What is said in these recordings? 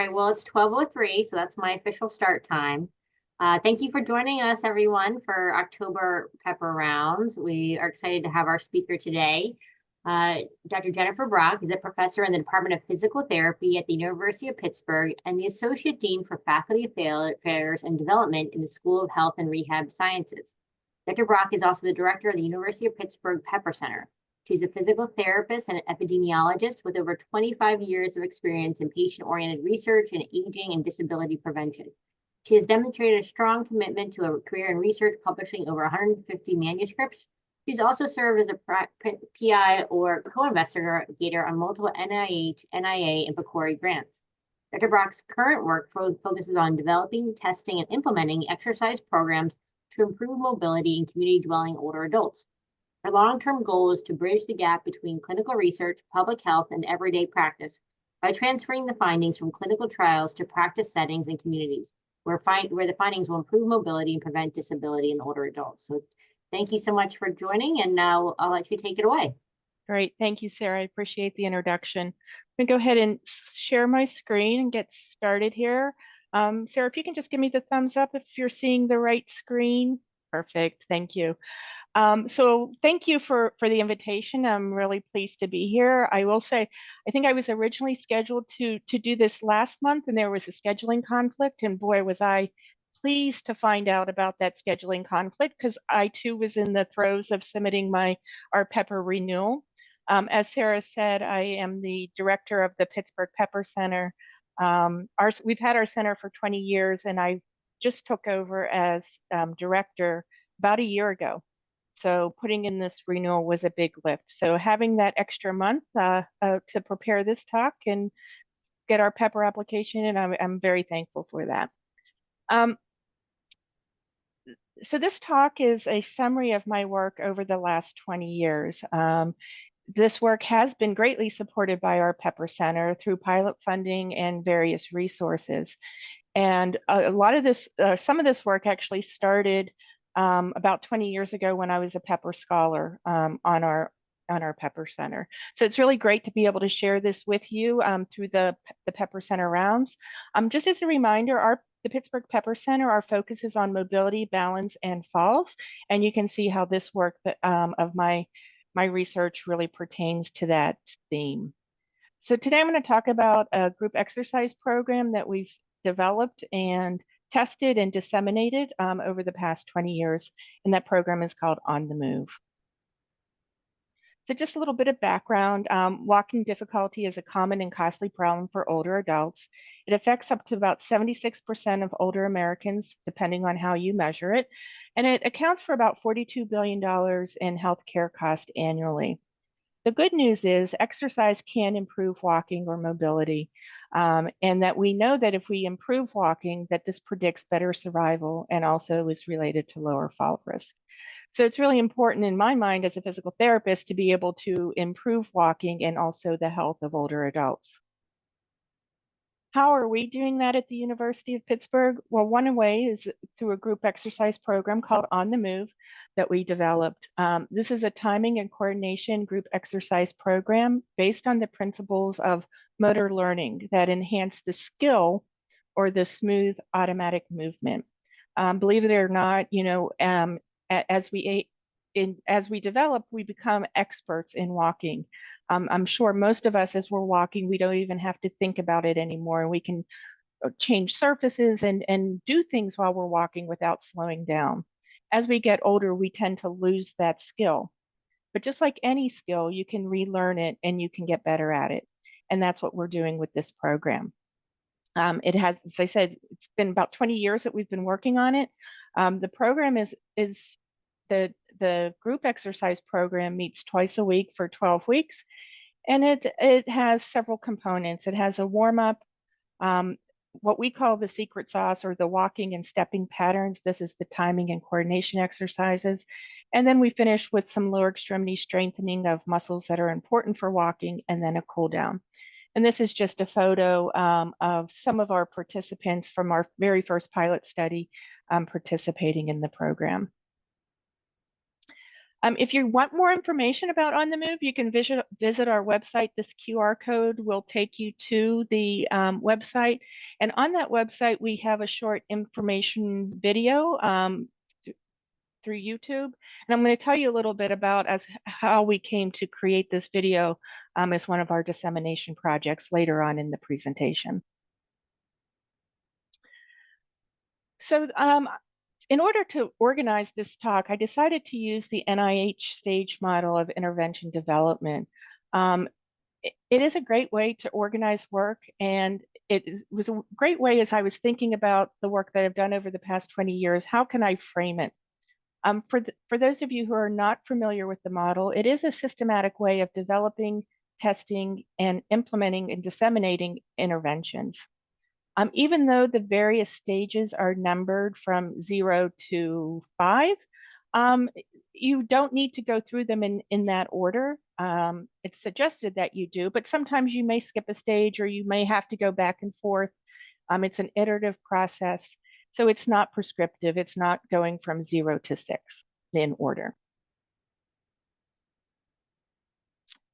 right, well, it's 12:03, so that's my official start time. Thank you for joining us, everyone, for October Pepper Rounds. We are excited to have our speaker today. Dr. Jennifer Brach is a professor in the Department of Physical Therapy at the University of Pittsburgh and the Associate Dean for Faculty Affairs and Development in the School of Health and Rehab Sciences. Dr. Brach is also the director of the University of Pittsburgh Pepper Center. She's a physical therapist and epidemiologist with over 25 years of experience in patient-oriented research in aging and disability prevention. She has demonstrated a strong commitment to a career in research, publishing over 150 manuscripts. She's also served as a PI or co-investigator on multiple NIH, NIA, and PCORI grants. Dr. Brach's current work focuses on developing, testing, and implementing exercise programs to improve mobility in community-dwelling older adults. Our long-term goal is to bridge the gap between clinical research, public health, and everyday practice by transferring the findings from clinical trials to practice settings and communities where the findings will improve mobility and prevent disability in older adults. So thank you so much for joining, and now I'll let you take it away. Great. Thank you, Sarah. I appreciate the introduction. I'm going to go ahead and share my screen and get started here. Sarah, if you can just give me the thumbs up if you're seeing the right screen. Perfect. Thank you. So thank you for the invitation. I'm really pleased to be here. I will say, I think I was originally scheduled to do this last month, and there was a scheduling conflict, and boy, was I pleased to find out about that scheduling conflict, because I too was in the throes of submitting our Pepper renewal. As Sarah said, I am the director of the Pittsburgh Pepper Center. We've had our center for 20 years, and I just took over as director about a year ago. So putting in this renewal was a big lift. So having that extra month to prepare this talk and get our Pepper application in, I'm very thankful for that. So this talk is a summary of my work over the last 20 years. This work has been greatly supported by our Pepper Center through pilot funding and various resources. And a lot of this, some of this work actually started about 20 years ago when I was a Pepper scholar on our Pepper Center. So it's really great to be able to share this with you through the Pepper Center rounds. Just as a reminder, the Pittsburgh Pepper Center, our focus is on mobility, balance, and falls. And you can see how this work of my research really pertains to that theme. So today I'm going to talk about a group exercise program that we've developed and tested and disseminated over the past 20 years, and that program is called On the Move. So just a little bit of background, walking difficulty is a common and costly problem for older adults. It affects up to about 76% of older Americans, depending on how you measure it, and it accounts for about $42 billion in healthcare costs annually. The good news is exercise can improve walking or mobility, and that we know that if we improve walking, that this predicts better survival and also is related to lower fall risk. So it's really important in my mind as a physical therapist to be able to improve walking and also the health of older adults. How are we doing that at the University of Pittsburgh? Well, one way is through a group exercise program called On the Move that we developed. This is a timing and coordination group exercise program based on the principles of motor learning that enhance the skill or the smooth automatic movement. Believe it or not, as we develop, we become experts in walking. I'm sure most of us, as we're walking, we don't even have to think about it anymore. We can change surfaces and do things while we're walking without slowing down. As we get older, we tend to lose that skill. But just like any skill, you can relearn it and you can get better at it. And that's what we're doing with this program. It has, as I said, it's been about 20 years that we've been working on it. The program is the group exercise program meets twice a week for 12 weeks, and it has several components. It has a warm-up, what we call the secret sauce, or the walking and stepping patterns. This is the timing and coordination exercises. And then we finish with some lower extremity strengthening of muscles that are important for walking, and then a cool down. And this is just a photo of some of our participants from our very first pilot study participating in the program. If you want more information about On the Move, you can visit our website. This QR code will take you to the website. And on that website, we have a short information video through YouTube. And I'm going to tell you a little bit about how we came to create this video as one of our dissemination projects later on in the presentation. So in order to organize this talk, I decided to use the NIH stage model of intervention development. It is a great way to organize work, and was a great way as I was thinking about the work that I've done over the past 20 years. How can I frame it? For those of you who are not familiar with the model, it is a systematic way of developing, testing, and implementing and disseminating interventions. Even though the various stages are numbered from 0 to 5, you don't need to go through them in that order. It's suggested that you do, but sometimes you may skip a stage or you may have to go back and forth. It's an iterative process, so it's not prescriptive. It's not going from 0 to 6 in order.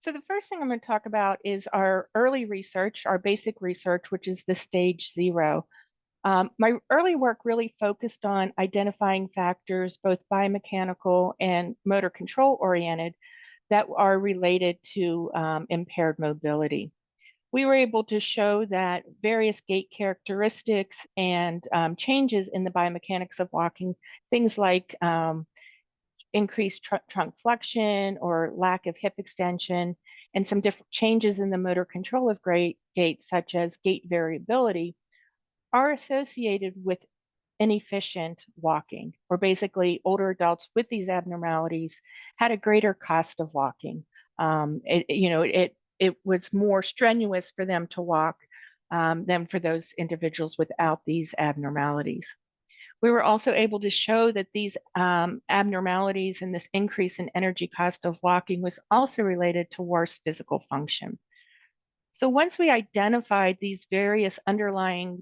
So the first thing I'm going to talk about is our early research, our basic research, which is the stage 0. My early work really focused on identifying factors, both biomechanical and motor control oriented, that are related to impaired mobility. We were able to show that various gait characteristics and changes in the biomechanics of walking, things like increased trunk flexion or lack of hip extension, and some different changes in the motor control of gait, such as gait variability, are associated with inefficient walking, or basically older adults with these abnormalities had a greater cost of walking. It was more strenuous for them to walk than for those individuals without these abnormalities. We were also able to show that these abnormalities and this increase in energy cost of walking was also related to worse physical function. So once we identified these various underlying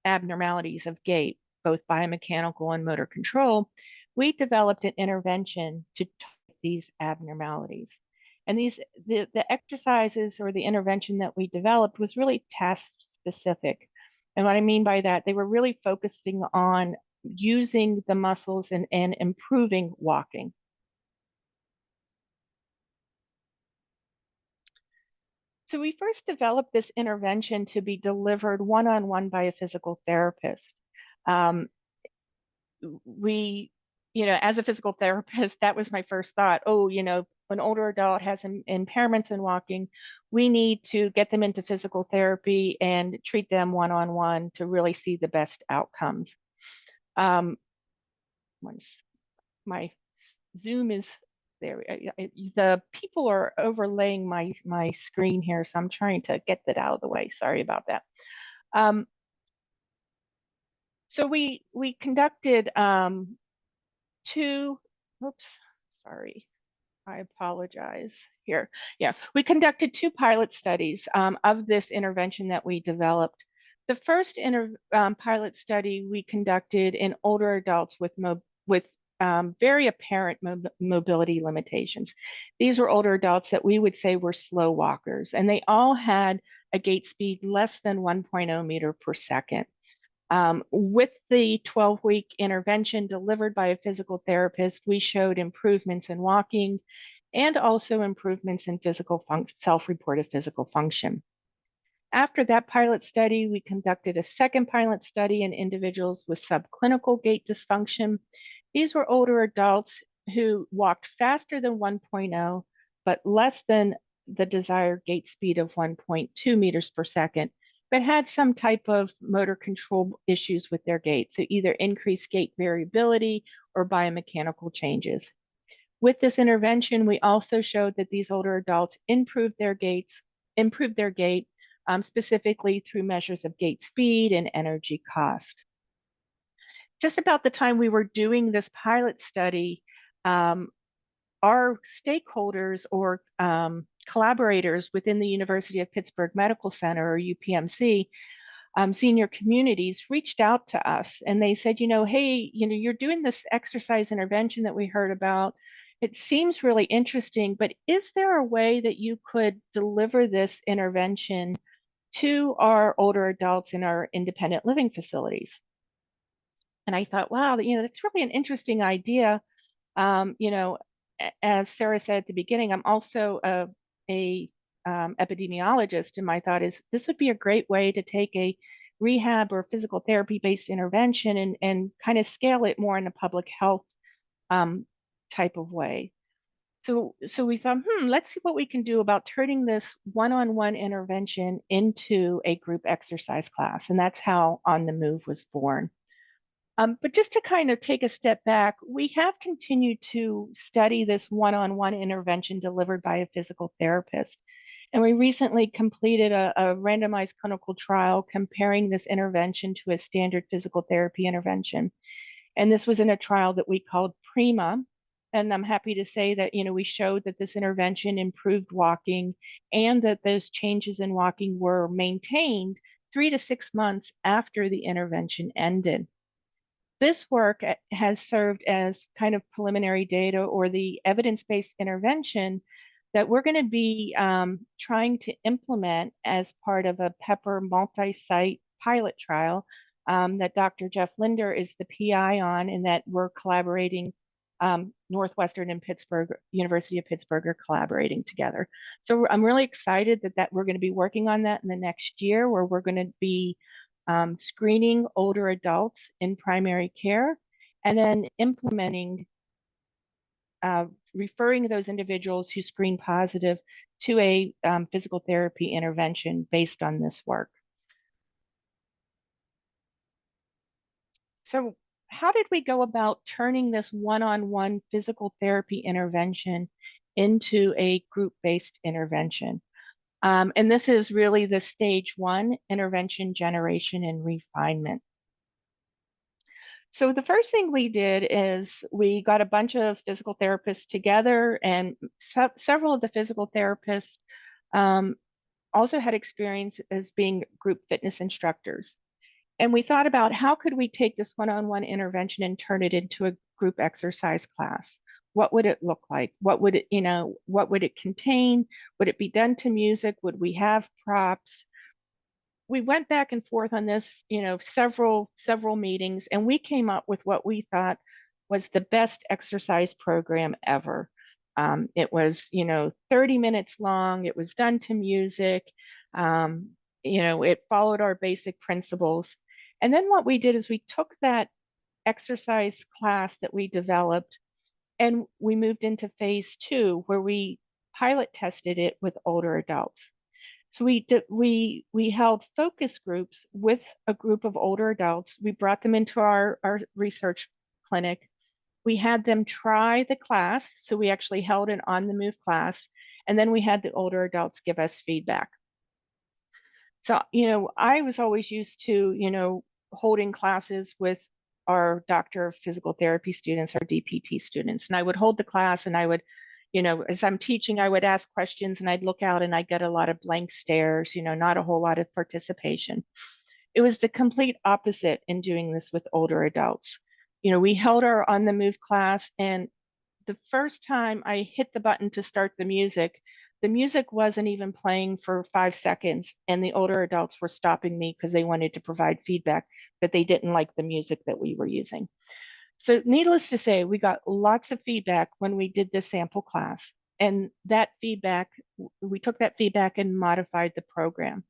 abnormalities of gait, both biomechanical and motor control, we developed an intervention to target these abnormalities. And the exercises or the intervention that we developed was really task specific. And what I mean by that, they were really focusing on using the muscles and improving walking. So we first developed this intervention to be delivered one-on-one by a physical therapist. As a physical therapist, that was my first thought. Oh, an older adult has impairments in walking. We need to get them into physical therapy and treat them one-on-one to really see the best outcomes. Once my Zoom is there, the people are overlaying my screen here, so I'm trying to get that out of the way. Sorry about that. So we conducted I apologize here. Yeah, we conducted 2 pilot studies of this intervention that we developed. The first pilot study we conducted in older adults with very apparent mobility limitations. These were older adults that we would say were slow walkers, and they all had a gait speed less than 1.0 meter per second. With the 12-week intervention delivered by a physical therapist, we showed improvements in walking and also improvements in self-reported physical function. After that pilot study, we conducted a second pilot study in individuals with subclinical gait dysfunction. These were older adults who walked faster than 1.0, but less than the desired gait speed of 1.2 meters per second, but had some type of motor control issues with their gait, so either increased gait variability or biomechanical changes. With this intervention, we also showed that these older adults improved their gait, specifically through measures of gait speed and energy cost. Just about the time we were doing this pilot study, our stakeholders or collaborators within the University of Pittsburgh Medical Center, or UPMC, senior communities reached out to us and they said, hey, you're doing this exercise intervention that we heard about. it seems really interesting, but is there a way that you could deliver this intervention to our older adults in our independent living facilities? And I thought, wow, that's really an interesting idea. As Sarah said at the beginning, I'm also a epidemiologist, and my thought is this would be a great way to take a rehab or physical therapy based intervention and kind of scale it more in a public health type of way. So we thought, let's see what we can do about turning this one-on-one intervention into a group exercise class. And that's how On the Move was born. But just to kind of take a step back, we have continued to study this one-on-one intervention delivered by a physical therapist. And we recently completed a randomized clinical trial comparing this intervention to a standard physical therapy intervention. And this was in a trial that we called PRIMA. And I'm happy to say that, we showed that this intervention improved walking and that those changes in walking were maintained 3 to 6 months after the intervention ended. This work has served as kind of preliminary data or the evidence-based intervention that we're going to be trying to implement as part of a PEPPER multi-site pilot trial that Dr. Jeff Linder is the PI on, and that we're collaborating, Northwestern and Pittsburgh, University of Pittsburgh are collaborating together. So I'm really excited that we're going to be working on that in the next year, where we're going to be screening older adults in primary care, and then implementing, referring those individuals who screen positive to a physical therapy intervention based on this work. So how did we go about turning this one-on-one physical therapy intervention into a group-based intervention? And this is really the stage 1, intervention generation and refinement. So the first thing we did is we got a bunch of physical therapists together, and several of the physical therapists also had experience as being group fitness instructors. And we thought about how could we take this one-on-one intervention and turn it into a group exercise class? What would it look like? What would it, what would it contain? Would it be done to music? Would we have props? We went back and forth on this, several meetings, and we came up with what we thought was the best exercise program ever. It was, 30 minutes long. It was done to music. It followed our basic principles. And then what we did is we took that exercise class that we developed and we moved into phase 2, where we pilot tested it with older adults. So we held focus groups with a group of older adults. We brought them into our research clinic. We had them try the class. So we actually held an On the Move class, and then we had the older adults give us feedback. So, I was always used to, holding classes with our Doctor of Physical Therapy students, our DPT students. And I would hold the class and I would, as I'm teaching, I would ask questions and I'd look out and I'd get a lot of blank stares, not a whole lot of participation. It was the complete opposite in doing this with older adults. We held our On the Move class, and the first time I hit the button to start the music wasn't even playing for 5 seconds, and the older adults were stopping me because they wanted to provide feedback that they didn't like the music that we were using. So needless to say, we got lots of feedback when we did this sample class, and that feedback, we took that feedback and modified the program.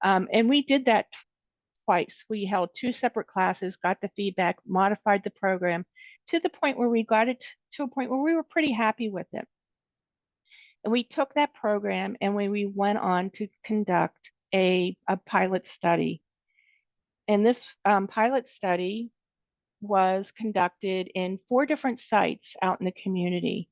And we did that twice. We held 2 separate classes, got the feedback, modified the program to the point where we got it to a point where we were pretty happy with it. And we took that program and we went on to conduct a pilot study. And this pilot study was conducted in 4 different sites out in the community.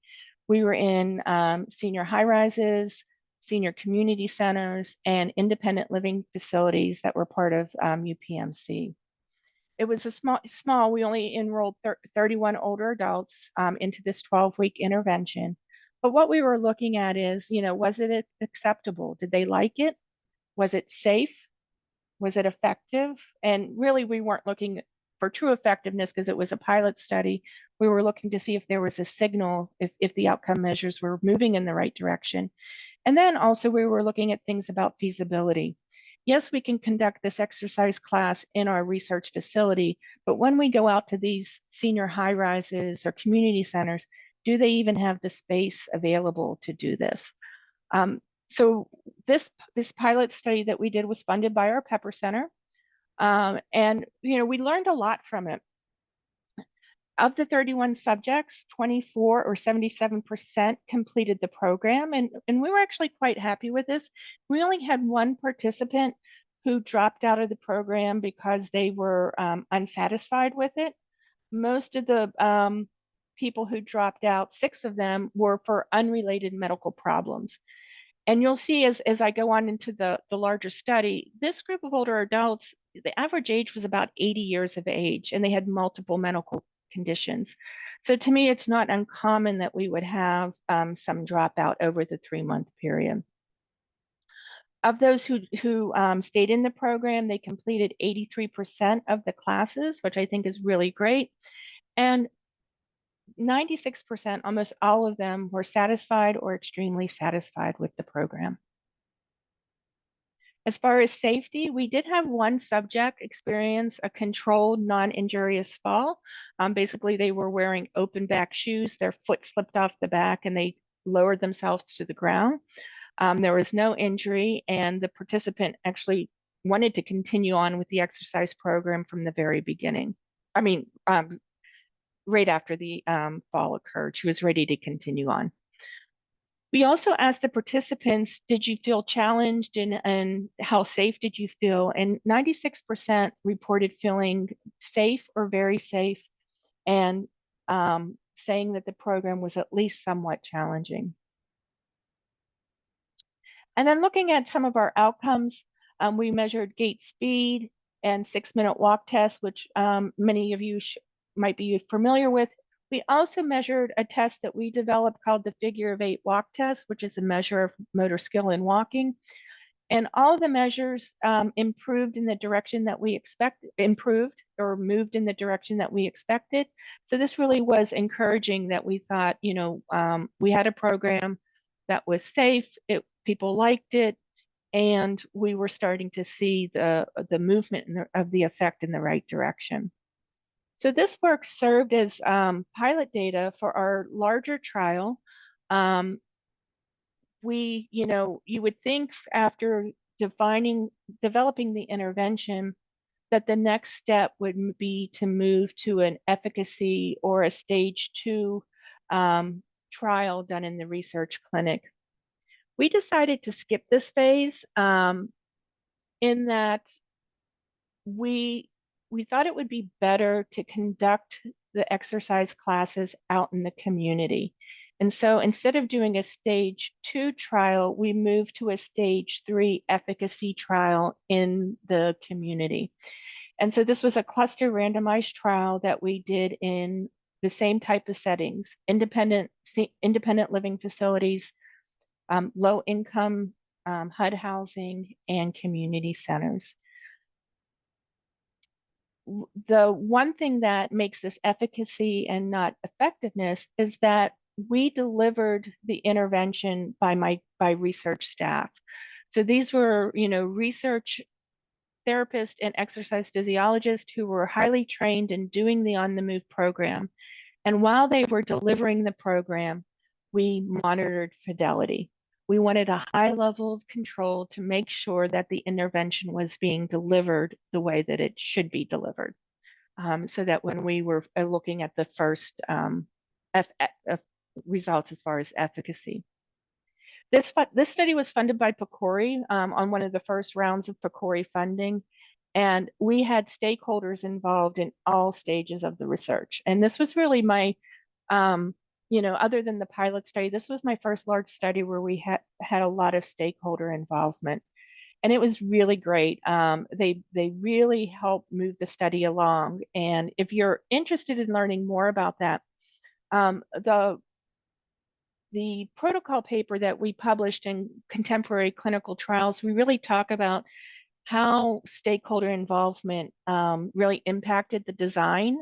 We were in senior high-rises, senior community centers, and independent living facilities that were part of UPMC. It was a small, we only enrolled 31 older adults into this 12-week intervention. But what we were looking at is, was it acceptable? Did they like it? Was it safe? Was it effective? And really, we weren't looking for true effectiveness, because it was a pilot study, we were looking to see if there was a signal, if the outcome measures were moving in the right direction. And then also we were looking at things about feasibility. Yes, we can conduct this exercise class in our research facility, but when we go out to these senior high rises or community centers, do they even have the space available to do this? So this pilot study that we did was funded by our Pepper Center. And we learned a lot from it. Of the 31 subjects, 24 or 77% completed the program, and we were actually quite happy with this. We only had one participant who dropped out of the program because they were unsatisfied with it. Most of the people who dropped out, 6 of them, were for unrelated medical problems. And you'll see as I go on into the larger study, this group of older adults, the average age was about 80 years of age, and they had multiple medical conditions. So to me, it's not uncommon that we would have some dropout over the 3-month period. Of those who stayed in the program, they completed 83% of the classes, which I think is really great. And 96%, almost all of them, were satisfied or extremely satisfied with the program. As far as safety, we did have one subject experience a controlled, non-injurious fall. Basically, they were wearing open back shoes. Their foot slipped off the back and they lowered themselves to the ground. There was no injury, and the participant actually wanted to continue on with the exercise program from the very beginning. I mean, right after the fall occurred, she was ready to continue on. We also asked the participants, did you feel challenged, and how safe did you feel? And 96% reported feeling safe or very safe, and saying that the program was at least somewhat challenging. And then looking at some of our outcomes, we measured gait speed and 6-minute walk test, which many of you might be familiar with. We also measured a test that we developed called the Figure of 8 walk test, which is a measure of motor skill in walking. And all the measures improved in the direction that we moved in the direction that we expected. So this really was encouraging, that we thought, we had a program that was safe, people liked it, and we were starting to see the movement of the effect in the right direction. So this work served as pilot data for our larger trial. You would think after developing the intervention that the next step would be to move to an efficacy or a stage 2 trial done in the research clinic. We decided to skip this phase in that we thought it would be better to conduct the exercise classes out in the community. And so instead of doing a stage 2 trial, we moved to a stage 3 efficacy trial in the community. And so this was a cluster randomized trial that we did in the same type of settings: independent living facilities, low income HUD housing, and community centers. The one thing that makes this efficacy and not effectiveness is that we delivered the intervention by research staff. So these were, research therapists and exercise physiologists who were highly trained in doing the on the move program. And while they were delivering the program, we monitored fidelity. We wanted a high level of control to make sure that the intervention was being delivered the way that it should be delivered. So that when we were looking at the first results as far as efficacy. This study was funded by PCORI on one of the first rounds of PCORI funding, and we had stakeholders involved in all stages of the research. And this was really my, other than the pilot study, this was my first large study where we had a lot of stakeholder involvement. And it was really great. They really helped move the study along. And if you're interested in learning more about that, the protocol paper that we published in Contemporary Clinical Trials, we really talk about how stakeholder involvement really impacted the design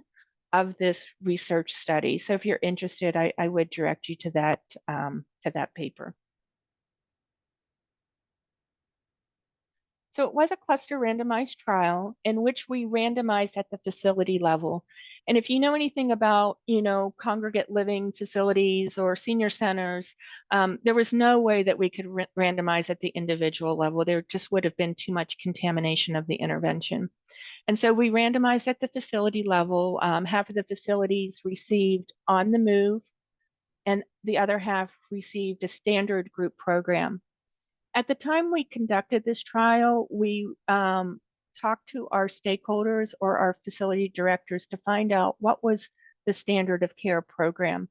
of this research study. So if you're interested, I would direct you to that paper. So it was a cluster randomized trial in which we randomized at the facility level. And if you know anything about, congregate living facilities or senior centers, there was no way that we could randomize at the individual level. There just would have been too much contamination of the intervention. And so we randomized at the facility level. Half of the facilities received on the move, and the other half received a standard group program. At the time we conducted this trial, we talked to our stakeholders or our facility directors to find out what was the standard of care program.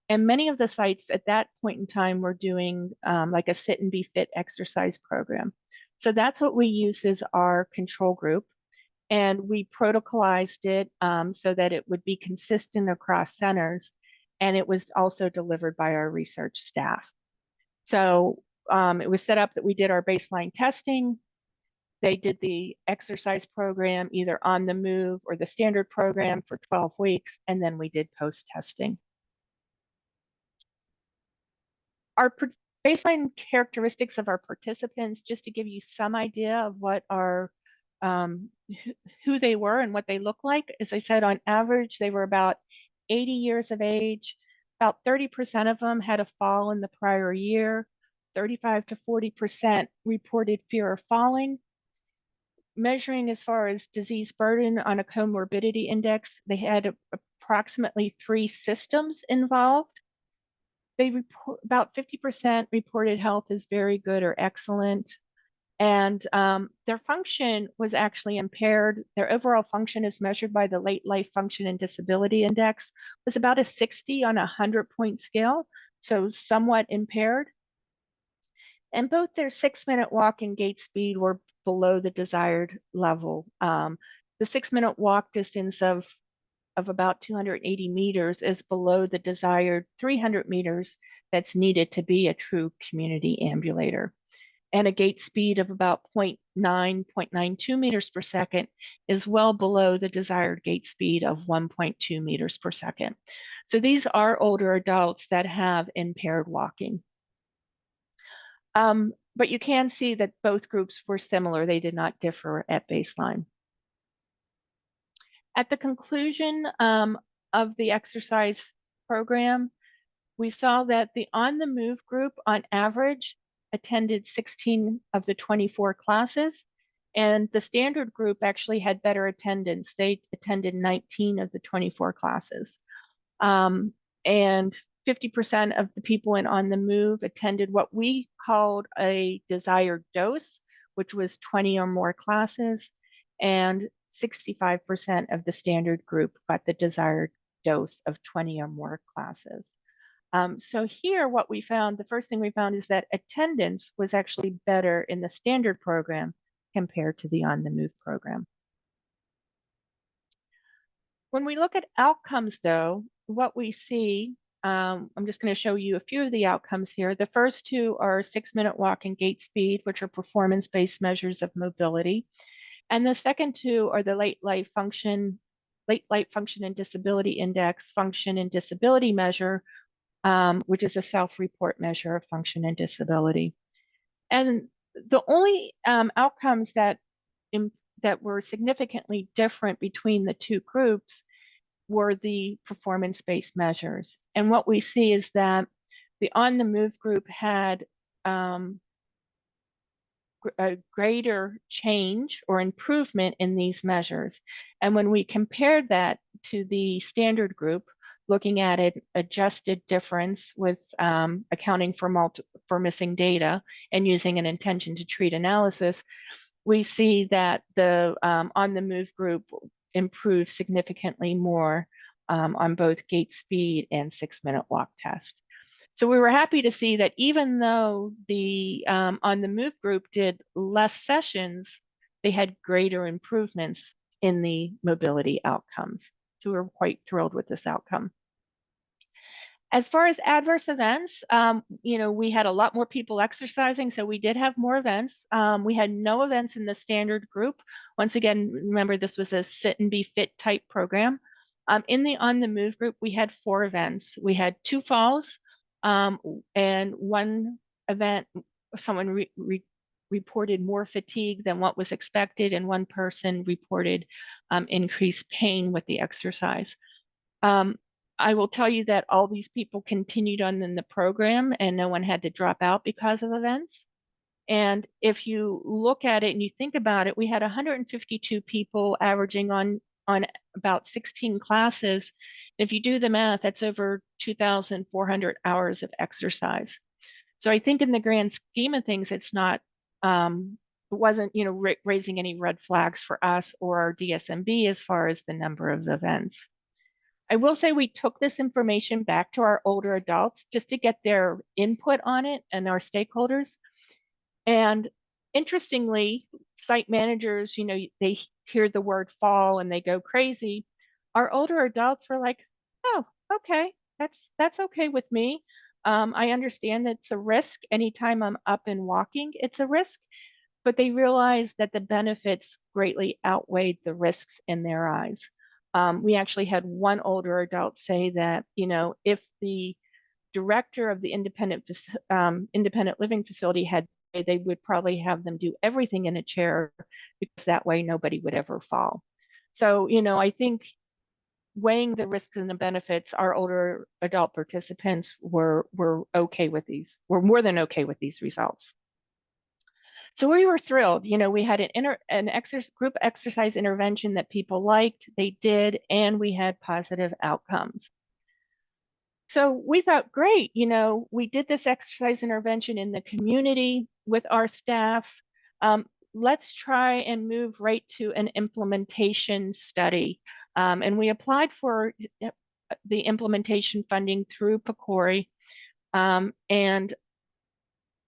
And many of the sites at that point in time were doing like a sit and be fit exercise program. So that's what we used as our control group. And we protocolized it so that it would be consistent across centers. And it was also delivered by our research staff. So it was set up that we did our baseline testing. They did the exercise program either on the move or the standard program for 12 weeks, and then we did post-testing. Our baseline characteristics of our participants, just to give you some idea of what our who they were and what they look like. As I said, on average, they were about 80 years of age. About 30% of them had a fall in the prior year. 35 to 40% reported fear of falling. Measuring as far as disease burden on a comorbidity index, they had approximately 3 systems involved. They report about 50% reported health as very good or excellent. And their function was actually impaired. Their overall function as measured by the Late Life Function and Disability Index was about a 60 on a 100-point scale, so somewhat impaired. And both their 6-minute walk and gait speed were below the desired level. The 6-minute walk distance of about 280 meters is below the desired 300 meters that's needed to be a true community ambulator. And a gait speed of about 0.92 meters per second is well below the desired gait speed of 1.2 meters per second. So these are older adults that have impaired walking. But you can see that both groups were similar. They did not differ at baseline. At the conclusion of the exercise program, we saw that the On the Move group on average attended 16 of the 24 classes, and the standard group actually had better attendance. They attended 19 of the 24 classes. And 50% of the people in On the Move attended what we called a desired dose, which was 20 or more classes, and 65% of the standard group got the desired dose of 20 or more classes. So here, what we found, the first thing we found is that attendance was actually better in the standard program compared to the On the Move program. When we look at outcomes, though, what we see, I'm just going to show you a few of the outcomes here. The first two are 6-minute walk and gait speed, which are performance-based measures of mobility. And the second two are the Late Life Function and Disability Index function and disability measure, which is a self-report measure of function and disability. And the only outcomes that were significantly different between the two groups were the performance-based measures. And what we see is that the On the Move group had a greater change or improvement in these measures. And when we compared that to the standard group, looking at an adjusted difference with accounting for missing data and using an intention to treat analysis, we see that the On the Move group improved significantly more on both gait speed and 6-minute walk test. So we were happy to see that even though the On the Move group did less sessions, they had greater improvements in the mobility outcomes. So we were quite thrilled with this outcome. As far as adverse events, we had a lot more people exercising, so we did have more events. We had no events in the standard group. Once again, remember this was a sit and be fit type program. In the on the move group, we had 4 events. We had 2 falls, and 1 event, someone reported more fatigue than what was expected, and 1 person reported increased pain with the exercise. I will tell you that all these people continued on in the program and no one had to drop out because of events. And if you look at it and you think about it, we had 152 people averaging on about 16 classes. If you do the math, that's over 2,400 hours of exercise. So I think in the grand scheme of things, it's not, it wasn't, raising any red flags for us or our DSMB as far as the number of events. I will say we took this information back to our older adults just to get their input on it and our stakeholders. And interestingly, site managers, they hear the word fall and they go crazy. Our older adults were like, oh, okay, that's okay with me. I understand that it's a risk. Anytime I'm up and walking, it's a risk. But they realized that the benefits greatly outweighed the risks in their eyes. We actually had one older adult say that, if the director of the independent living facility had, they would probably have them do everything in a chair because that way nobody would ever fall. So, I think weighing the risks and the benefits, our older adult participants were okay with these, were more than okay with these results. So we were thrilled. We had an group exercise intervention that people liked, they did, and we had positive outcomes. So we thought, great, we did this exercise intervention in the community with our staff. Let's try and move right to an implementation study. And we applied for the implementation funding through PCORI. And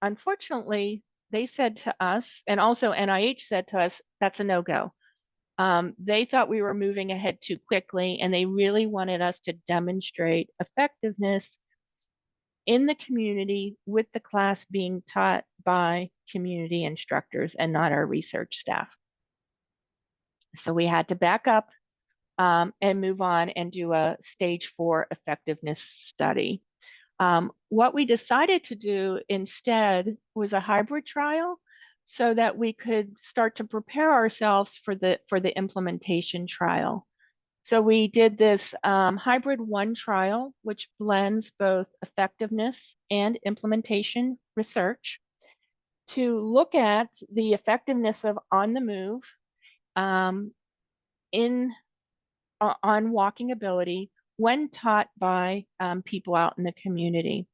unfortunately, they said to us, and also NIH said to us, that's a no-go. They thought we were moving ahead too quickly, and they really wanted us to demonstrate effectiveness in the community with the class being taught by community instructors and not our research staff. So we had to back up and move on and do a stage 4 effectiveness study. What we decided to do instead was a hybrid trial so that we could start to prepare ourselves for the implementation trial. So we did this hybrid 1 trial, which blends both effectiveness and implementation research to look at the effectiveness of on the move on walking ability when taught by people out in the community.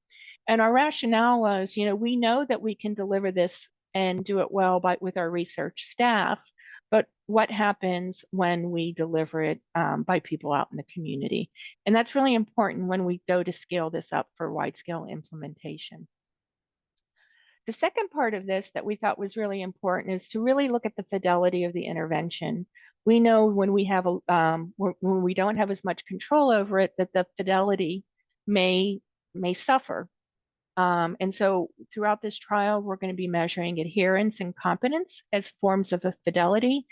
And our rationale was, we know that we can deliver this and do it well with our research staff, but what happens when we deliver it by people out in the community? And that's really important when we go to scale this up for wide-scale implementation. The second part of this that we thought was really important is to really look at the fidelity of the intervention. We know when we have when we don't have as much control over it, that the fidelity may suffer. And so throughout this trial, we're going to be measuring adherence and competence as forms of fidelity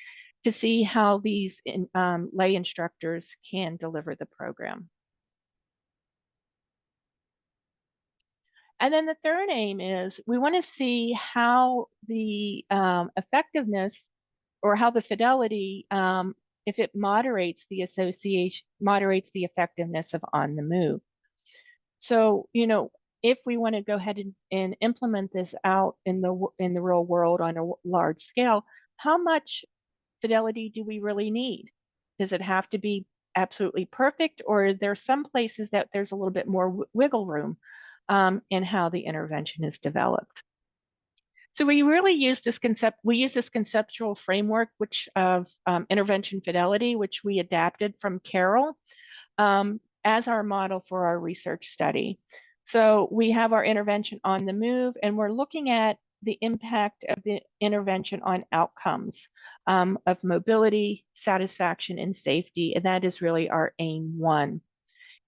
to see how these lay instructors can deliver the program. And then the third aim is we want to see how the effectiveness or how the fidelity, if it moderates the effectiveness of on the move. So, if we want to go ahead and implement this out in the real world on a large scale, how much fidelity do we really need? Does it have to be absolutely perfect, or are there some places that there's a little bit more wiggle room in how the intervention is developed? So we really use this conceptual framework, which of intervention fidelity, which we adapted from Carroll as our model for our research study. So we have our intervention on the move, and we're looking at the impact of the intervention on outcomes of mobility, satisfaction, and safety, and that is really our aim 1.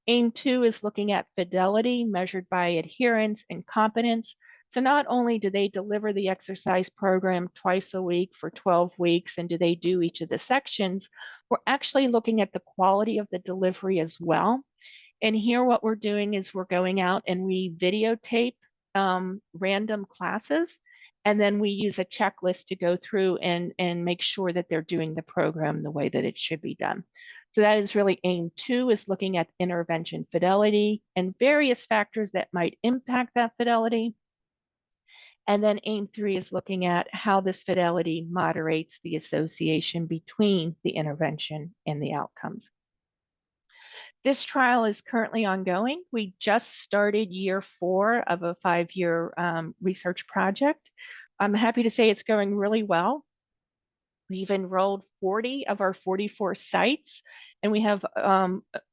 Aim 2 is looking at fidelity measured by adherence and competence. So not only do they deliver the exercise program twice a week for 12 weeks and do they do each of the sections, we're actually looking at the quality of the delivery as well. And here what we're doing is we're going out and we videotape random classes, and then we use a checklist to go through and make sure that they're doing the program the way that it should be done. So that is really aim 2, is looking at intervention fidelity and various factors that might impact that fidelity. And then aim 3 is looking at how this fidelity moderates the association between the intervention and the outcomes. This trial is currently ongoing. We just started year 4 of a 5-year research project. I'm happy to say it's going really well. We've enrolled 40 of our 44 sites, and we have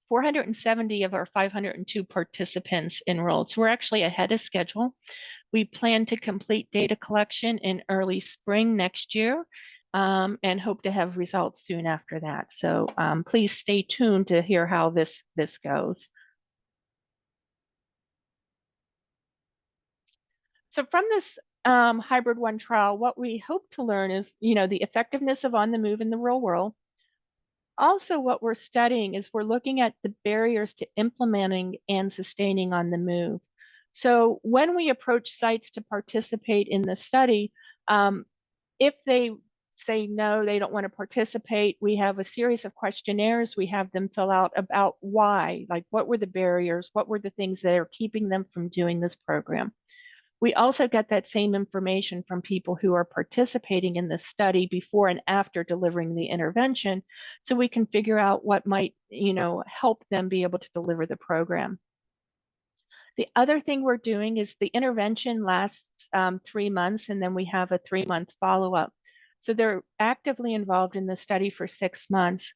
470 of our 502 participants enrolled. So we're actually ahead of schedule. We plan to complete data collection in early spring next year, and hope to have results soon after that. So please stay tuned to hear how this goes. So from this hybrid 1 trial, what we hope to learn is, the effectiveness of on the move in the real world. Also, what we're studying is we're looking at the barriers to implementing and sustaining on the move. So when we approach sites to participate in the study, if they say no, they don't want to participate, we have a series of questionnaires we have them fill out about why, like what were the barriers, what were the things that are keeping them from doing this program. We also get that same information from people who are participating in the study before and after delivering the intervention, so we can figure out what might, help them be able to deliver the program. The other thing we're doing is the intervention lasts 3 months, and then we have a 3-month follow-up. So they're actively involved in the study for 6 months.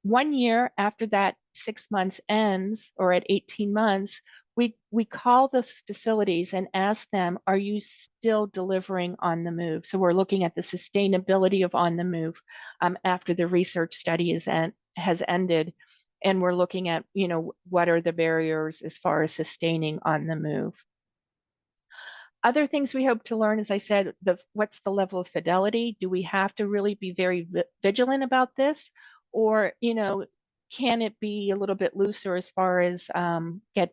1 year after that 6 months ends, or at 18 months, we call those facilities and ask them, are you still delivering on the move? So we're looking at the sustainability of on the move after the research study has ended. And we're looking at, what are the barriers as far as sustaining on the move. Other things we hope to learn, as I said, what's the level of fidelity? Do we have to really be very vigilant about this? Or, can it be a little bit looser as far as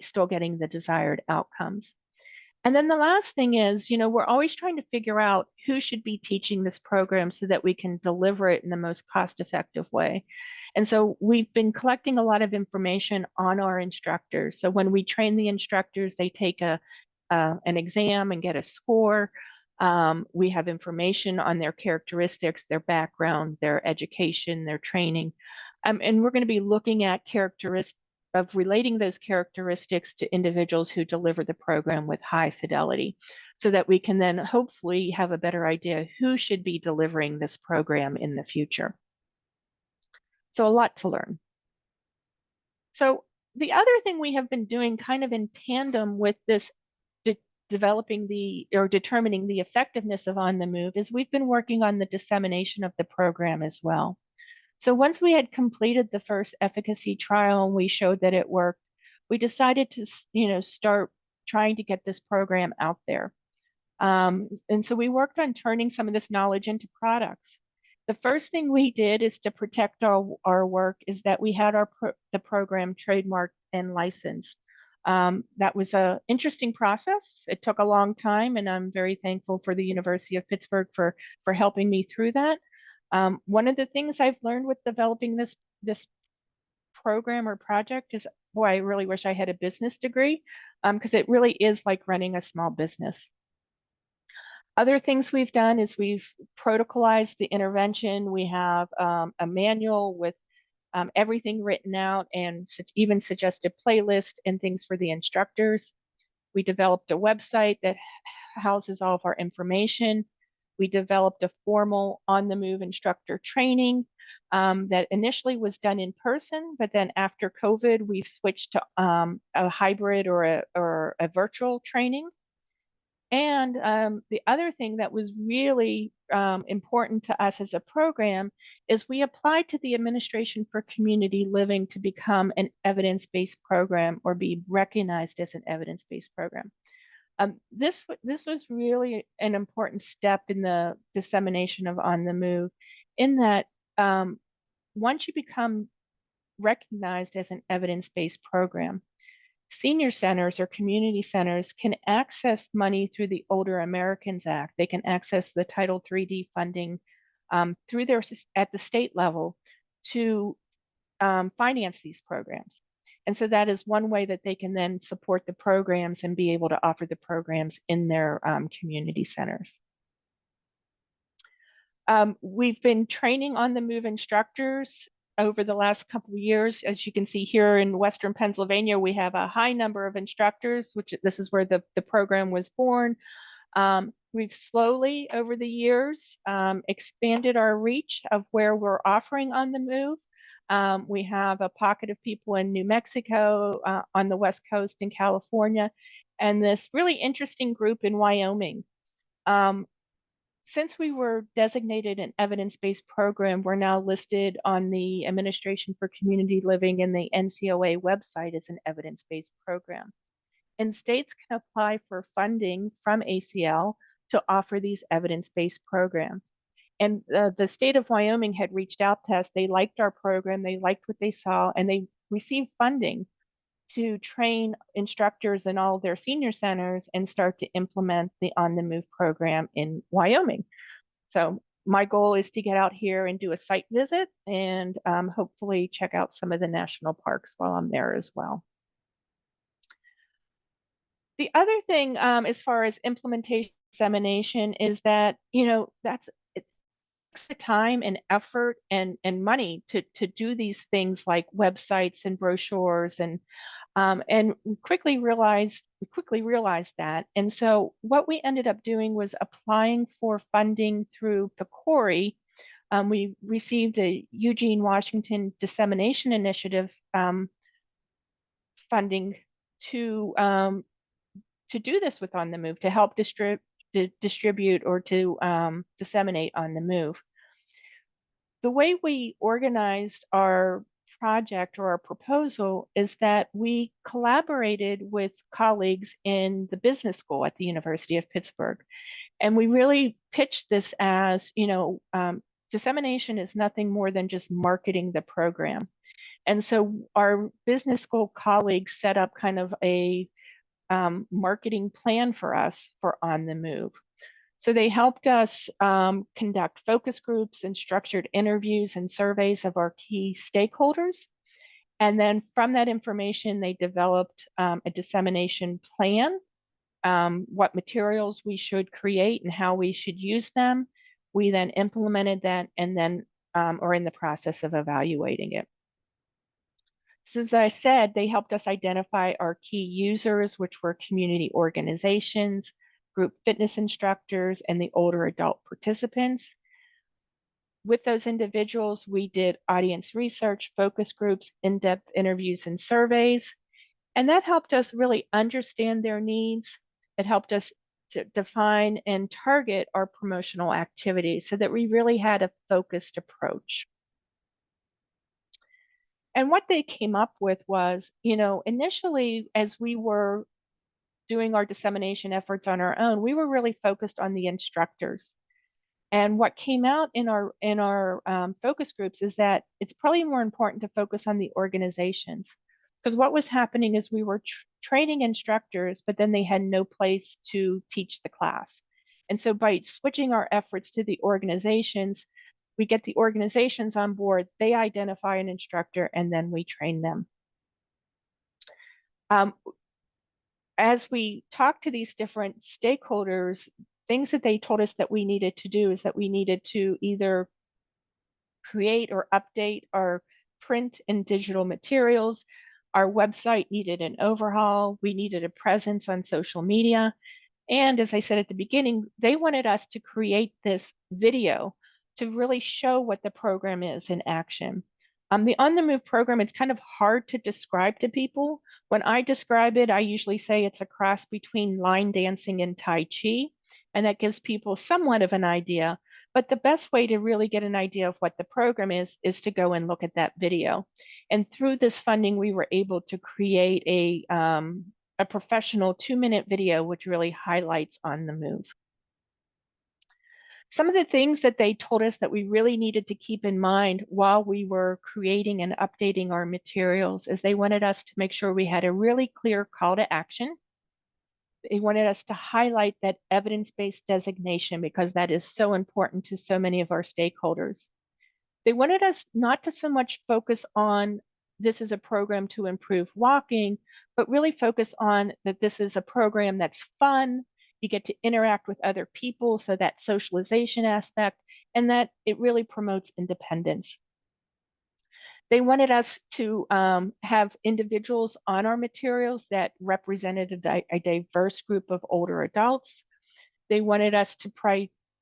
still getting the desired outcomes? And then the last thing is, we're always trying to figure out who should be teaching this program so that we can deliver it in the most cost-effective way. And so we've been collecting a lot of information on our instructors. So when we train the instructors, they take an exam and get a score. We have information on their characteristics, their background, their education, their training. And we're going to be looking at relating those characteristics to individuals who deliver the program with high fidelity, so that we can then hopefully have a better idea who should be delivering this program in the future. So a lot to learn. So the other thing we have been doing kind of in tandem with this determining the effectiveness of on the move is we've been working on the dissemination of the program as well. So once we had completed the first efficacy trial and we showed that it worked, we decided to, start trying to get this program out there. And so we worked on turning some of this knowledge into products. The first thing we did is to protect our work is that we had the program trademarked and licensed. That was an interesting process. It took a long time, and I'm very thankful for the University of Pittsburgh for helping me through that. One of the things I've learned with developing this program or project is, boy, I really wish I had a business degree, because it really is like running a small business. Other things we've done is we've protocolized the intervention. We have a manual with everything written out and even suggested playlists and things for the instructors. We developed a website that houses all of our information. We developed a formal on-the-move instructor training that initially was done in person, but then after COVID, we've switched to a hybrid or a virtual training. And the other thing that was really important to us as a program is we applied to the Administration for Community Living to become an evidence-based program or be recognized as an evidence-based program. This was really an important step in the dissemination of On the Move, in that once you become recognized as an evidence-based program, senior centers or community centers can access money through the Older Americans Act. They can access the Title III funding through at the state level to finance these programs. And so that is one way that they can then support the programs and be able to offer the programs in their community centers. We've been training On the Move instructors over the last couple of years. As you can see here in Western Pennsylvania, we have a high number of instructors, which this is where the program was born. We've slowly, over the years, expanded our reach of where we're offering On the Move. We have a pocket of people in New Mexico, on the West Coast in California, and this really interesting group in Wyoming. Since we were designated an evidence-based program, we're now listed on the Administration for Community Living and the NCOA website as an evidence-based program. And states can apply for funding from ACL to offer these evidence-based programs. And the state of Wyoming had reached out to us. They liked our program, they liked what they saw, and they received funding to train instructors in all of their senior centers and start to implement the On the Move program in Wyoming. So my goal is to get out here and do a site visit and hopefully check out some of the national parks while I'm there as well. The other thing, as far as implementation dissemination, is that, it takes the time and effort and money to do these things like websites and brochures, and we quickly realized that. And so what we ended up doing was applying for funding through PCORI. We received a Eugene Washington Dissemination Initiative funding to do this with On the Move, to help distribute or to disseminate On the Move. The way we organized our project or our proposal is that we collaborated with colleagues in the business school at the University of Pittsburgh. And we really pitched this as, dissemination is nothing more than just marketing the program. And so our business school colleagues set up kind of a marketing plan for us for On the Move. So they helped us conduct focus groups and structured interviews and surveys of our key stakeholders. And then from that information, they developed a dissemination plan, what materials we should create and how we should use them. We then implemented that and then are in the process of evaluating it. So as I said, they helped us identify our key users, which were community organizations, group fitness instructors, and the older adult participants. With those individuals, we did audience research, focus groups, in-depth interviews and surveys, and that helped us really understand their needs. It helped us to define and target our promotional activities so that we really had a focused approach. And what they came up with was, initially, as we were doing our dissemination efforts on our own, we were really focused on the instructors. And what came out in our focus groups is that it's probably more important to focus on the organizations, because what was happening is we were training instructors, but then they had no place to teach the class. And so by switching our efforts to the organizations, we get the organizations on board, they identify an instructor, and then we train them. As we talked to these different stakeholders, things that they told us that we needed to do is that we needed to either create or update our print and digital materials. Our website needed an overhaul. We needed a presence on social media. And as I said at the beginning, they wanted us to create this video to really show what the program is in action. The On the Move program, it's kind of hard to describe to people. When I describe it, I usually say it's a cross between line dancing and Tai Chi, and that gives people somewhat of an idea. But the best way to really get an idea of what the program is to go and look at that video. And through this funding, we were able to create a professional 2-minute video, which really highlights On the Move. Some of the things that they told us that we really needed to keep in mind while we were creating and updating our materials is they wanted us to make sure we had a really clear call to action. They wanted us to highlight that evidence-based designation because that is so important to so many of our stakeholders. They wanted us not to so much focus on this is a program to improve walking, but really focus on that this is a program that's fun, you get to interact with other people, so that socialization aspect, and that it really promotes independence. They wanted us to have individuals on our materials that represented a diverse group of older adults. They wanted us to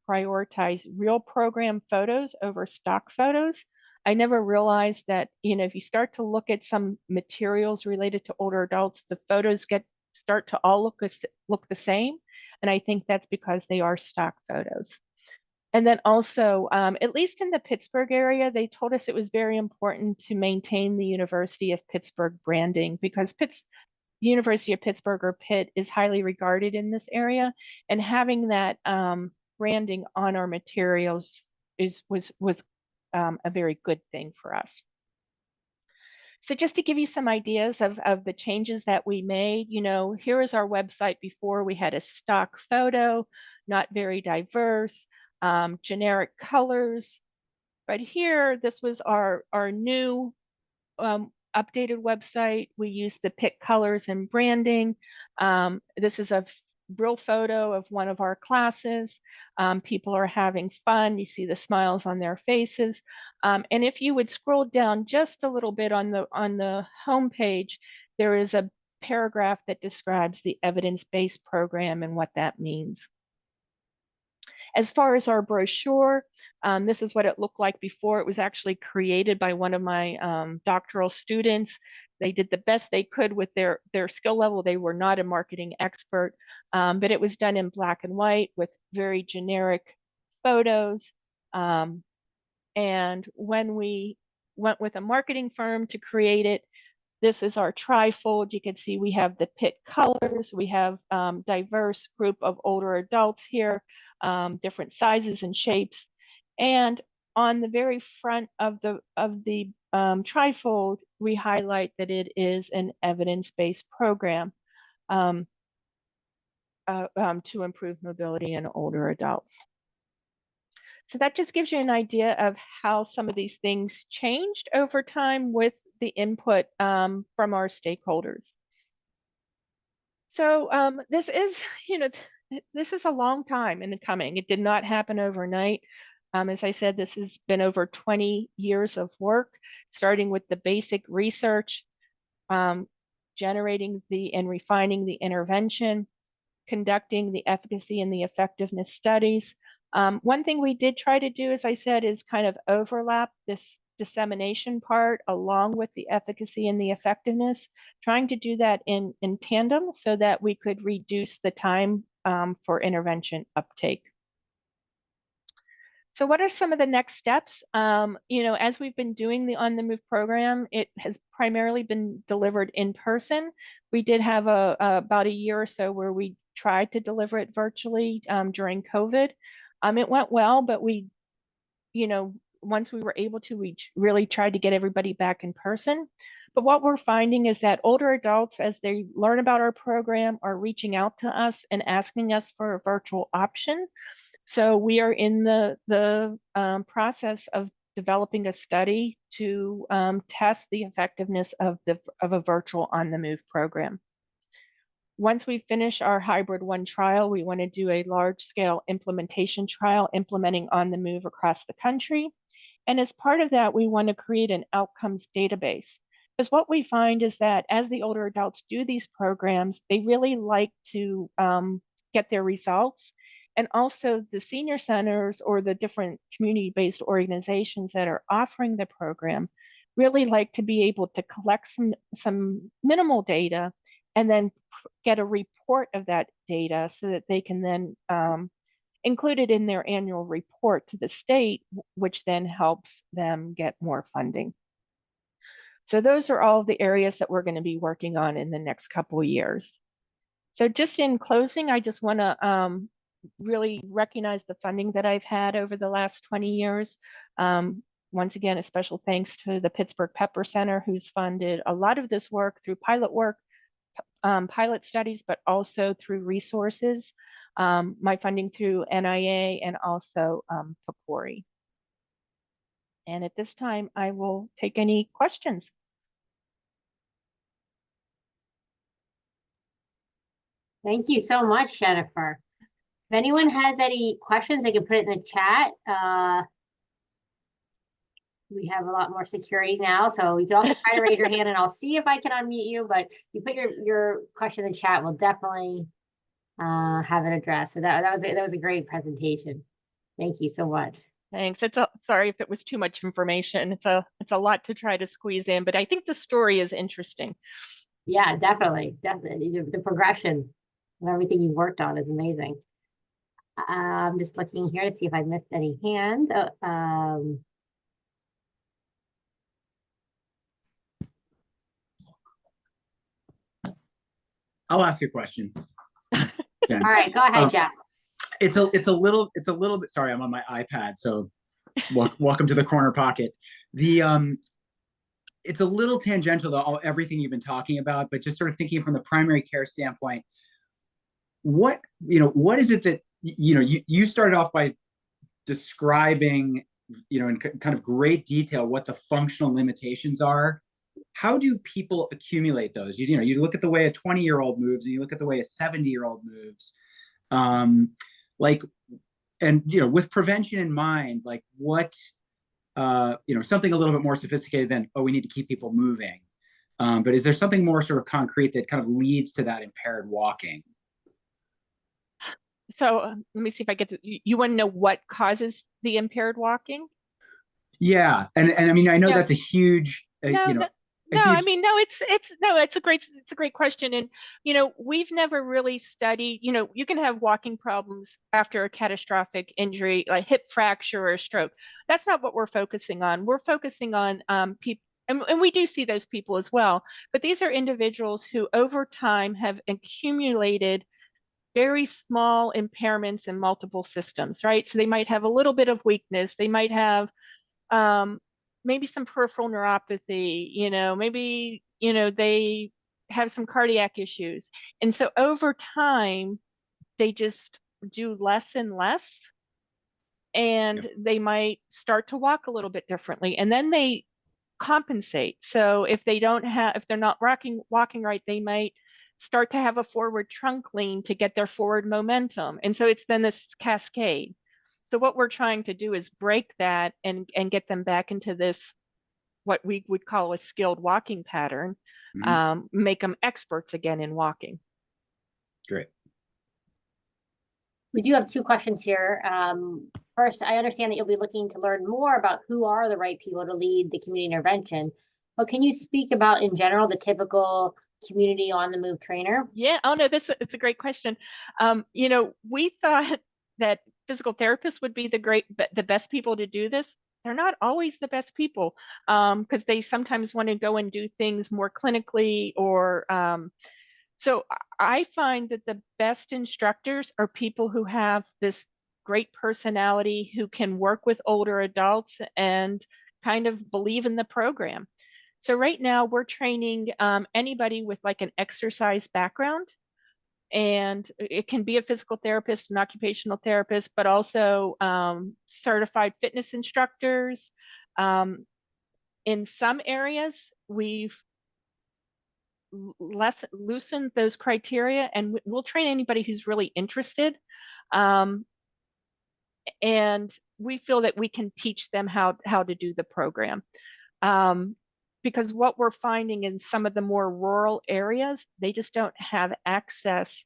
prioritize real program photos over stock photos. I never realized that, if you start to look at some materials related to older adults, the photos start to all look the same. And I think that's because they are stock photos. And then also, at least in the Pittsburgh area, they told us it was very important to maintain the University of Pittsburgh branding because University of Pittsburgh, or Pitt, is highly regarded in this area, and having that branding on our materials was a very good thing for us. So just to give you some ideas of the changes that we made, here is our website before. We had a stock photo, not very diverse, generic colors. But here, this was our new updated website. We use the pick colors and branding. This is a real photo of one of our classes. People are having fun. You see the smiles on their faces. And if you would scroll down just a little bit on the home page, there is a paragraph that describes the evidence-based program and what that means. As far as our brochure, this is what it looked like before. It was actually created by one of my doctoral students. They did the best they could with their skill level. They were not a marketing expert, but it was done in black and white with very generic photos. And when we went with a marketing firm to create it, this is our trifold. You can see we have the Pitt colors. We have diverse group of older adults here, different sizes and shapes. And on the very front of the trifold, we highlight that it is an evidence-based program to improve mobility in older adults. So that just gives you an idea of how some of these things changed over time with the input from our stakeholders. So this is, this is a long time in the coming. It did not happen overnight. As I said, this has been over 20 years of work, starting with the basic research, generating and refining the intervention, conducting the efficacy and the effectiveness studies. One thing we did try to do, as I said, is kind of overlap this dissemination part along with the efficacy and the effectiveness, trying to do that in tandem so that we could reduce the time for intervention uptake. So what are some of the next steps? As we've been doing the On the Move program, it has primarily been delivered in person. We did have about a year or so where we tried to deliver it virtually during COVID. It went well, but once we were able to, we really tried to get everybody back in person. But what we're finding is that older adults, as they learn about our program, are reaching out to us and asking us for a virtual option. So we are in the process of developing a study to test the effectiveness of a virtual On the Move program. Once we finish our hybrid 1 trial, we want to do a large-scale implementation trial implementing On the Move across the country. And as part of that, we want to create an outcomes database. Because what we find is that as the older adults do these programs, they really like to get their results. And also the senior centers or the different community-based organizations that are offering the program really like to be able to collect some minimal data and then get a report of that data so that they can then include it in their annual report to the state, which then helps them get more funding. So those are all of the areas that we're going to be working on in the next couple of years. So just in closing, I just want to really recognize the funding that I've had over the last 20 years. Once again, a special thanks to the Pittsburgh Pepper Center, who's funded a lot of this work through pilot work, pilot studies, but also through resources, my funding through NIA and also PCORI. And at this time, I will take any questions. Thank you so much, Jennifer. If anyone has any questions, they can put it in the chat. We have a lot more security now, so you can also try to raise your hand and I'll see if I can unmute you, but you put your question in the chat, we'll definitely have it addressed. So that was a great presentation. Thank you so much. Thanks. Sorry if it was too much information. It's a lot to try to squeeze in, but I think the story is interesting. Yeah, definitely. The progression of everything you worked on is amazing. I'm just looking here to see if I missed any hands. I'll ask a question. All right, go ahead, Jeff. It's a little bit, sorry, I'm on my iPad, so welcome to the corner pocket. It's a little tangential to everything you've been talking about, but just sort of thinking from the primary care standpoint, what is it that, you started off by describing, in kind of great detail what the functional limitations are. How do people accumulate those? You look at the way a 20-year-old moves and you look at the way a 70-year-old moves. With prevention in mind, like what, something a little bit more sophisticated than, oh, we need to keep people moving. But is there something more sort of concrete that kind of leads to that impaired walking? So let me see if I get to, you want to know what causes the impaired walking? Yeah. And I mean, I know that's a huge, it's a great question. And, we've never really studied, you can have walking problems after a catastrophic injury, like hip fracture or stroke. That's not what we're focusing on. We're focusing on people, and we do see those people as well, but these are individuals who over time have accumulated very small impairments in multiple systems, right? So they might have a little bit of weakness. They might have maybe some peripheral neuropathy, maybe, they have some cardiac issues. And so over time, they just do less and less, and they might start to walk a little bit differently. And then they compensate. So if they're not walking right, they might start to have a forward trunk lean to get their forward momentum. And so it's then this cascade. So what we're trying to do is break that and get them back into this, what we would call a skilled walking pattern, make them experts again in walking. Great. We do have two questions here. First, I understand that you'll be looking to learn more about who are the right people to lead the community intervention, but can you speak about, in general, the typical community on the move trainer? Yeah, oh no, it's a great question. We thought that physical therapists would be the best people to do this. They're not always the best people, because they sometimes want to go and do things more clinically, or so I find that the best instructors are people who have this great personality, who can work with older adults and kind of believe in the program. So right now we're training anybody with like an exercise background, and it can be a physical therapist, an occupational therapist, but also certified fitness instructors. In some areas, we've loosened those criteria, and we'll train anybody who's really interested. And we feel that we can teach them how to do the program. Because what we're finding in some of the more rural areas, they just don't have access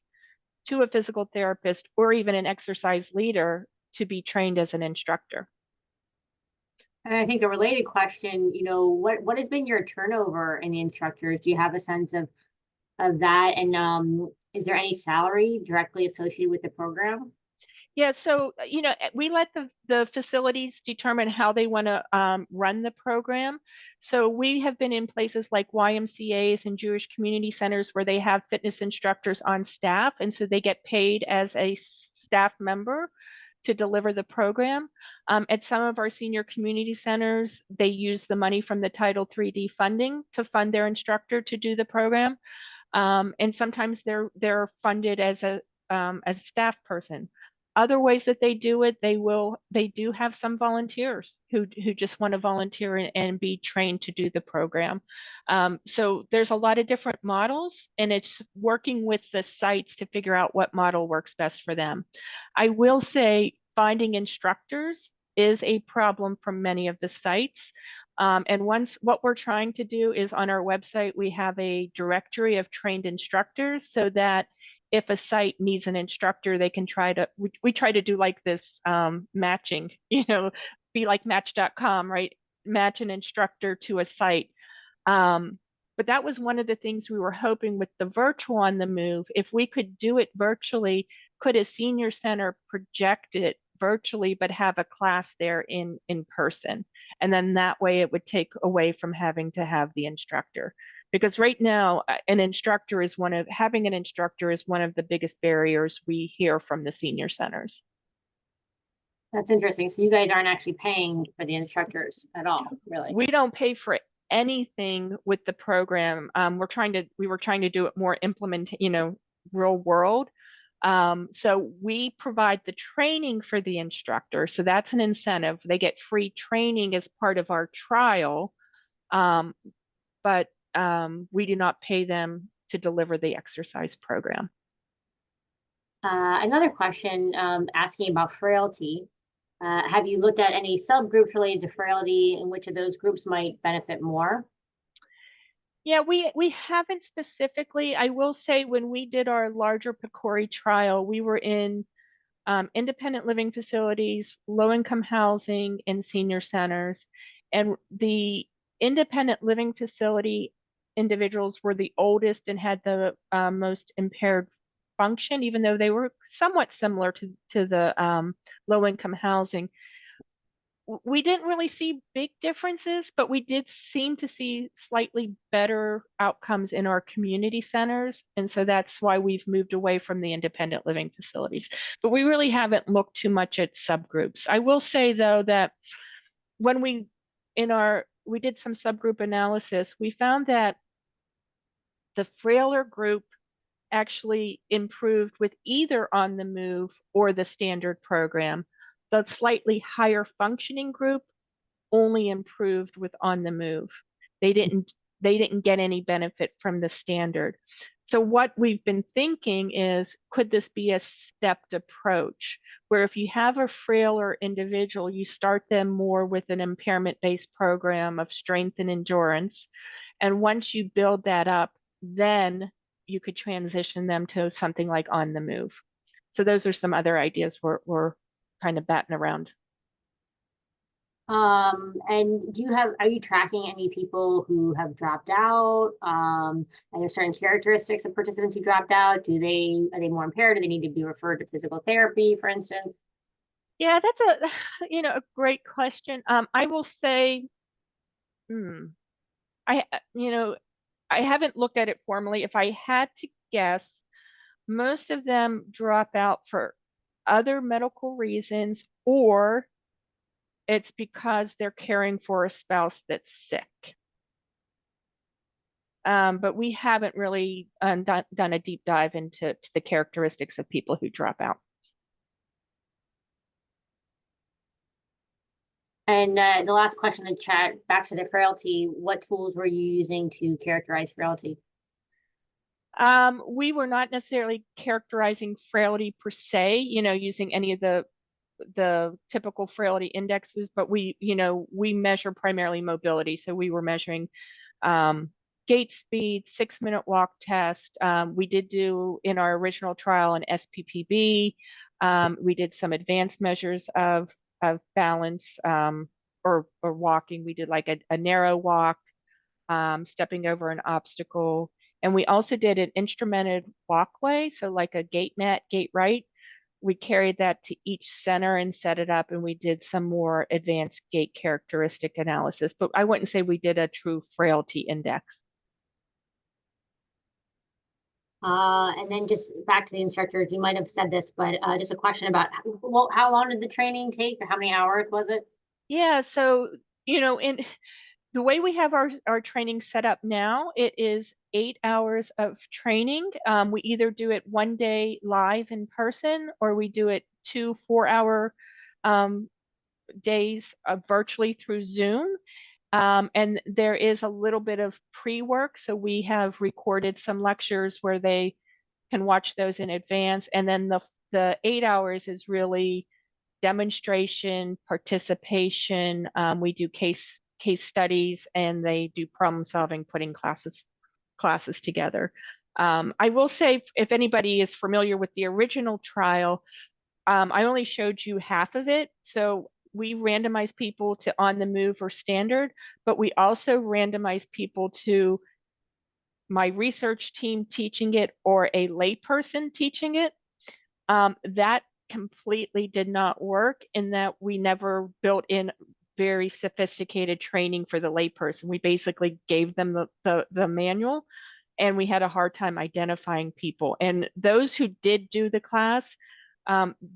to a physical therapist or even an exercise leader to be trained as an instructor. And I think a related question, what has been your turnover in the instructors? Do you have a sense of that? And is there any salary directly associated with the program? Yeah, so we let the facilities determine how they want to run the program. So we have been in places like YMCAs and Jewish community centers where they have fitness instructors on staff, and so they get paid as a staff member to deliver the program. At some of our senior community centers, they use the money from the Title III funding to fund their instructor to do the program, and sometimes they're funded as a staff person. Other ways that they do it, they do have some volunteers who just want to volunteer and be trained to do the program. So there's a lot of different models, and it's working with the sites to figure out what model works best for them. I will say finding instructors is a problem for many of the sites. And what we're trying to do is on our website, we have a directory of trained instructors so that if a site needs an instructor, they can we try to do like this matching, be like match.com, right? Match an instructor to a site. But that was one of the things we were hoping with the virtual on the move. If we could do it virtually, could a senior center project it virtually, but have a class there in person? And then that way it would take away from having to have the instructor. Because right now, having an instructor is one of the biggest barriers we hear from the senior centers. That's interesting. So you guys aren't actually paying for the instructors at all, really? We don't pay for anything with the program. We were trying to do it more real world. So we provide the training for the instructor. So that's an incentive. They get free training as part of our trial. But we do not pay them to deliver the exercise program. Another question asking about frailty. Have you looked at any subgroups related to frailty and which of those groups might benefit more? Yeah, we haven't specifically. I will say when we did our larger PCORI trial, we were in independent living facilities, low-income housing, and senior centers. And the independent living facility individuals were the oldest and had the most impaired function, even though they were somewhat similar to the low-income housing. We didn't really see big differences, but we did seem to see slightly better outcomes in our community centers. And so that's why we've moved away from the independent living facilities. But we really haven't looked too much at subgroups. I will say, though, that when we did some subgroup analysis, we found that the frailer group actually improved with either on the move or the standard program. The slightly higher functioning group only improved with on the move. They didn't get any benefit from the standard. So what we've been thinking is, could this be a stepped approach where if you have a frailer individual, you start them more with an impairment-based program of strength and endurance. And once you build that up, then you could transition them to something like on the move. So those are some other ideas we're kind of batting around. And are you tracking any people who have dropped out? Are there certain characteristics of participants who dropped out? Are they more impaired? Do they need to be referred to physical therapy, for instance? Yeah, that's a great question. I will say, I haven't looked at it formally. If I had to guess, most of them drop out for other medical reasons, or it's because they're caring for a spouse that's sick. But we haven't really done a deep dive into the characteristics of people who drop out. And the last question in the chat, back to the frailty, what tools were you using to characterize frailty? We were not necessarily characterizing frailty per se, using any of the typical frailty indexes, but we measure primarily mobility. So we were measuring gait speed, 6-minute walk test. We did do in our original trial an SPPB. We did some advanced measures of balance, or walking. We did like a narrow walk, stepping over an obstacle. And we also did an instrumented walkway. So like a gait mat, gait right. We carried that to each center and set it up, and we did some more advanced gait characteristic analysis. But I wouldn't say we did a true frailty index. And then just back to the instructors, you might have said this, but just a question about how long did the training take, or how many hours was it? Yeah, so, in the way we have our training set up now, it is 8 hours of training. We either do it one day live in person, or we do it 2 4-hour days virtually through Zoom. And there is a little bit of pre-work. So we have recorded some lectures where they can watch those in advance. And then the 8 hours is really demonstration, participation. We do case studies, and they do problem solving, putting classes together. I will say, if anybody is familiar with the original trial, I only showed you half of it. So we randomized people to on the move or standard, but we also randomized people to my research team teaching it or a layperson teaching it. That completely did not work, in that we never built in very sophisticated training for the layperson. We basically gave them the manual, and we had a hard time identifying people. And those who did do the class,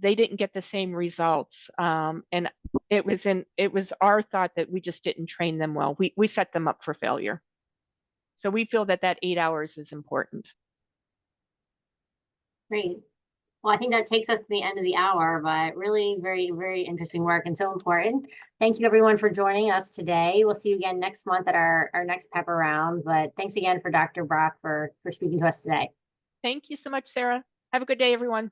they didn't get the same results. And it was our thought that we just didn't train them well. We set them up for failure. So we feel that 8 hours is important. Great. Well, I think that takes us to the end of the hour, but really very, very interesting work and so important. Thank you everyone for joining us today. We'll see you again next month at our next pepper round, but thanks again for Dr. Brach for speaking to us today. Thank you so much, Sarah. Have a good day, everyone.